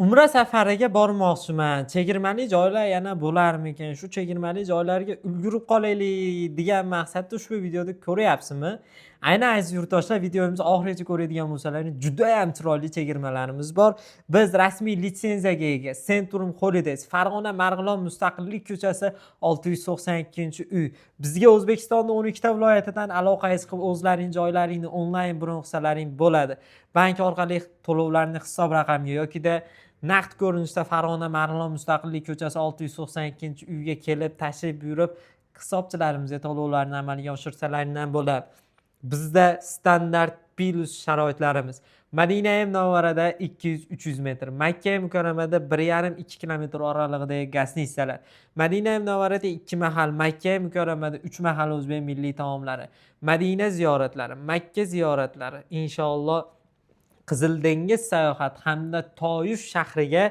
Umra safariga bormoqchiman. Chegirmali joylar yana bo'larmikan? Shu chegirmali joylarga ulgurib qolaylik degan maqsadda ushbu videoda ko'ryapsizmi? Aynan aziz yurtdoshlar, videomizni oxirigacha ko'radigan bo'lsalaringiz, juda ham chiroyli chegirmalarimiz bor. Biz rasmiy litsenziyaga ega Centrum Holidays, Farg'ona Marg'ilon Mustaqillik ko'chasi 692-uy. Bizga O'zbekistonning 12 ta viloyatidan aloqangiz qilib, o'zlaring joylaringni onlayn bron qilsalaring bo'ladi. Bank orqali to'lovlarni hisob raqamga yokida naqd ko'rinishda Farg'ona Marg'ilon Mustaqillik ko'chasi 692-uyga kelib, tashrif buyurib, hisobchilarimizga to'lovlarni amalga oshirsalaringdan bo'ladi. Bizda standart plus sharoitlarimiz. Madina Munavvarada 200-300 metr, Makka Mukarramada 1,5-2 kilometr oralig'ida gastinisalar. Madina Munavvarada 2 mahal, Makka Mukarramada 3 mahal o'zbek milliy taomlari, Madina ziyoratlari, Makka ziyoratlari, inshaalloh Qizil dengiz sayohat hamda Toyif shahriga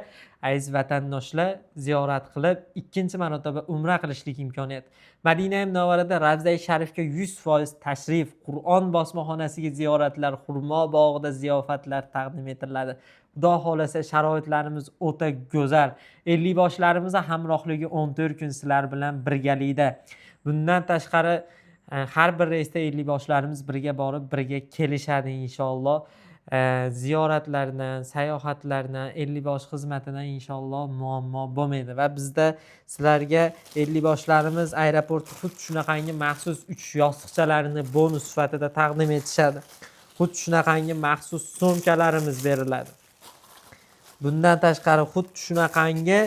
aziz vatandoshlar ziyorat qilib, ikkinchi marotaba umra qilishlik imkoniyati. Madina Munavvarada Ravza-i Sharifga 100% tashrif, Qur'on bosmaxonasiga ziyoratlar, xurmo bog'ida ziyofatlar taqdim etiladi. Xudo xolasa sharoitlarimiz o'ta go'zal. 50 boshlarimiz hamrohligi 14 kun sizlar bilan birgalikda. Bundan tashqari har bir reysda 50 boshlarimiz birga borib, birga kelishadi inshaalloh. Ziyoratlardan, sayohatlardan, 50 bosh xizmatidan inshaalloh muammo bo'lmaydi va bizda sizlarga 50 boshlarimiz aeroportga xuddi shunaqangi maxsus 3 yostiqchalarini bonus sifatida taqdim etishadi. Xuddi shunaqangi maxsus so'mkalarimiz beriladi. Bundan tashqari xuddi shunaqangi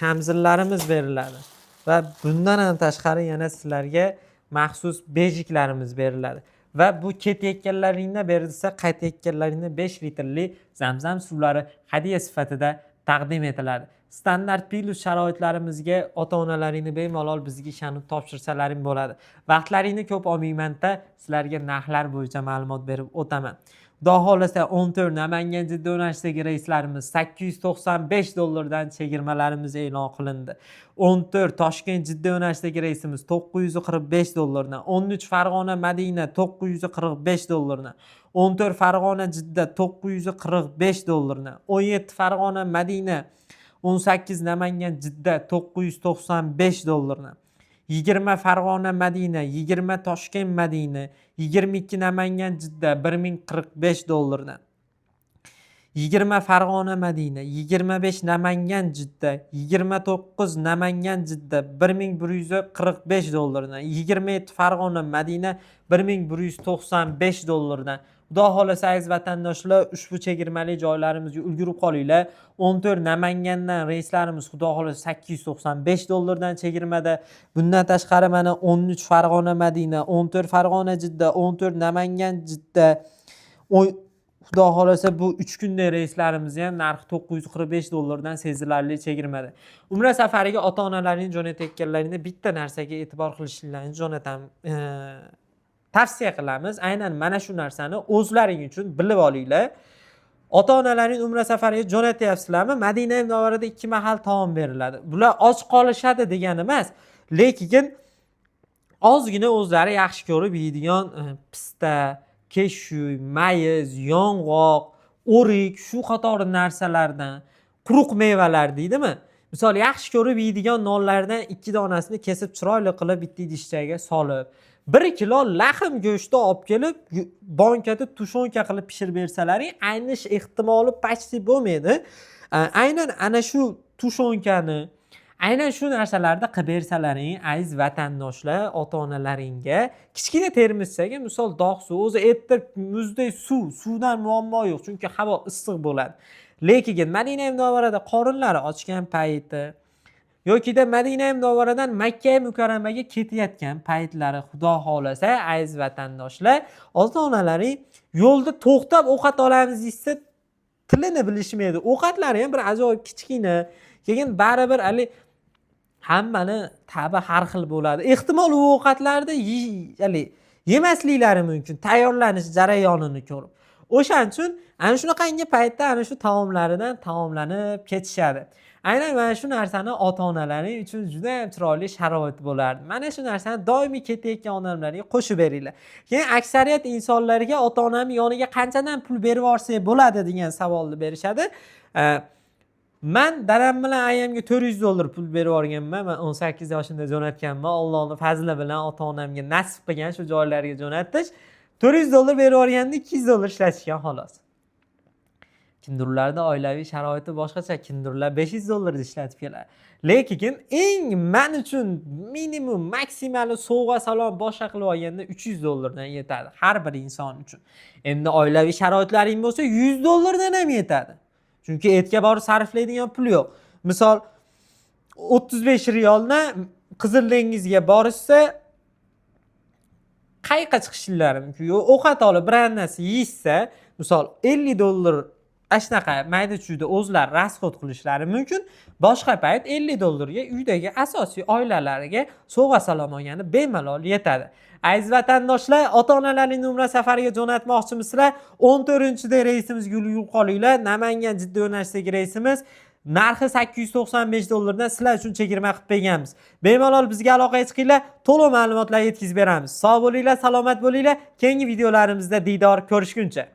kamzillarimiz beriladi va bundan ham tashqari yana sizlarga maxsus bejiklarimiz beriladi. Va bu ketayotganlaringda berilsa, qaytayotganlaringda 5 litrli zamzam suvlari hadya sifatida taqdim etiladi. Standart plus sharoitlarimizga ota-onalaringni bemalol bizga ishonib topshirsalaring bo'ladi. Vaqtlaringni ko'p olmayman-da, sizlarga narxlar bo'yicha ma'lumot berib o'taman. Xudo xolasa 14 Namangan Jidda yo'nalishidagi reyslarimiz $895 chegirmalarimiz e'lon qilindi. 14 Toshkent Jidda yo'nalishidagi reysimiz $945, 13 Farg'ona Madina $945, 14 Farg'ona Jidda $945, 17 Farg'ona Madina, 18 Namangan Jidda $995, 20 Farg'ona Madina, 20 Toshkent Madina, 22 Namangan Jidda $1045, 20 Farg'ona Madina, 25 Namangan Jidda, 29 Namangan Jidda $1145, 27 Farg'ona Madina $1195. Xudo xolasa aziz vatandoshlar, ushbu chegirmali joylarimizga ulgurib qolinglar. 14 Namangandan reyslarimiz xudo xolasa $895 chegirmada. Bundan tashqari mana 13 Farg'ona Madina, 14 Farg'ona Jidda, 14 Namangan Jidda. Xudo xolasa bu 3 kunlik reyslarimiz ham narxi $945 sezilarli chegirmada. Umra safariga ota-onalaring jo'natayotganlaringda bitta narsaga e'tibor qilishlarini jo'natam tavsiya qilamiz. Aynan mana shu narsani o'zlaring uchun bilib olinglar. Ota-onalaring umra safariga jo'natyapsizlarmi? Madina Munavvarada 2 mahal taom beriladi. Bular och qolishadi degani emas, lekin ozgina o'zlari yaxshi ko'rib yeydigan pista, keshuy, mayiz, yong'oq, o'rik, shu qatori narsalardan, quruq mevalar deydimi? Misol yaxshi ko'rib yeydigan nonlardan 2 donasini kesib chiroyli qilib bitta idishchaga solib, 1 kilo lahm go'shti olib kelib, bonkada tushonka qilib pishirib bersalaring, aynish ehtimoli почти bo'lmaydi. Aynan ana shu tushonkani, aynan shu narsalarda qilib bersalaring, aziz vatandoshlar, ota-onalaringga kichkina termosdagi, misol dog' suv, o'zi erta muzdek suvdan muammo yo'q, chunki havo issiq bo'ladi. Lekin Madina Munavvarada qorinlari ochgan payti yokida Madina Munavvaradan Makka Mukarramaga ketayotgan paytlari xudo xolasa aziz vatandoshlar, ota-onalaring yo'lda to'xtab ovqat olamiz desa tilini bilishmaydi. Ovqatlari ham bir ajoyib kichkina, keyin baribir hammani tabi har xil bo'ladi. Ehtimol u ovqatlarda yemasliklari mumkin, tayyorlanish jarayonini ko'rib. O'shaning uchun ana shunaqangi paytda ana shu taomlaridan taomlanib ketishadi. Aynan mana shu narsani ota-onalaring uchun juda ham chiroyli sharoit bo'lardi. Mana shu narsani doimiy ketayotgan onalarga qo'shib beringlar. Keyin aksariyat insonlarga ota-onam yoniga qanchadan pul berib yuborsak bo'ladi degan savolni berishadi. Men dadam bilan ayamga $400 pul berib yuborganman. Men 18 yoshimda jo'natganman. Allohning fazli bilan ota-onamga nasib qilgan shu joylarga jo'natish. $400 berib yuborganda $200 ishlatishgan xolos. Kimdirlarda oilaviy sharoiti boshqacha, kimdirlar $500 ishlatib keladi. Lekin eng men uchun minimum maksimali sovg'a salom boshqa qilib olganda $300 dan yetadi har bir inson uchun. Endi oilaviy sharoitlaring bo'lsa $100 dan ham yetadi. Chunki etga borib sarflaydigan pul yo'q. Misol 35 riyolni Qizil dengizga borishsa qayiqqa chiqishlari mumkin. Ovqat olib bir narsa yeysa, misol $50 ashnaqa mayda-chuyda o'zlari rasxod qilishlari mumkin. Boshqa payt $50 ga uydagi asosiy oilalariga sovg'a salom olgani bemalol yetadi. Aziz vatandoshlar, ota-onalaringizni umra safariga jo'natmoqchimisizlar? 14-da reysimiz yo'l qolinglar. Namangan Jidda yo'nalishidagi reysimiz narxi $895 dan sizlar uchun chegirma qilib berganmiz. Bemalol bizga aloqaga chiqinglar, to'liq ma'lumotlar yetkazib beramiz. Sog' bo'linglar, salomat bo'linglar. Keyingi videolarimizda diydor ko'rishguncha.